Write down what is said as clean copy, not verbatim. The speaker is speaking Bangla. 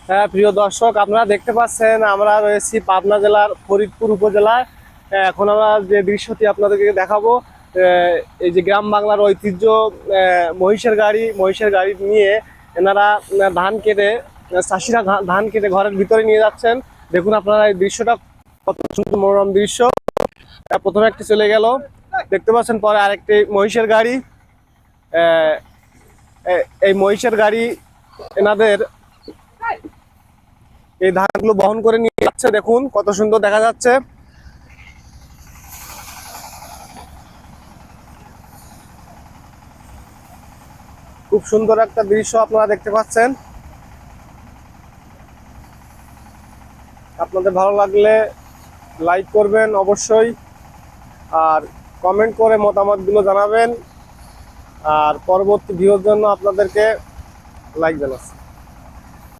হ্যাঁ, প্রিয় দর্শক, আপনারা দেখতে পাচ্ছেন আমরা রয়েছি পাবনা জেলার ফরিদপুর উপজেলায়। এখন আমরা যে দৃশ্যটি আপনাদেরকে দেখাবো, এই যে গ্রাম বাংলার ঐতিহ্য, মহিষের গাড়ি নিয়ে এনারা ধান কেটে, চাষিরা ধান কেটে ঘরের ভিতরে নিয়ে যাচ্ছেন। দেখুন আপনারা এই দৃশ্যটা, কত সুন্দর মনোরম দৃশ্য। প্রথমে একটি চলে গেল, দেখতে পাচ্ছেন, পরে আরেকটি মহিষের গাড়ি। আহ, এই মহিষের গাড়ি এনাদের এই ধানগুলো বহন করে নিয়ে যাচ্ছে। দেখুন কত সুন্দর দেখা যাচ্ছে। খুব সুন্দর একটা দৃশ্য আপনারা দেখতে পাচ্ছেন। আপনাদের ভালো লাগলে লাইক করবেন অবশ্যই, আর কমেন্ট করে মতামতগুলো জানাবেন। আর পরবর্তী ভিডিওর জন্য আপনাদেরকে লাইক জানাচ্ছি।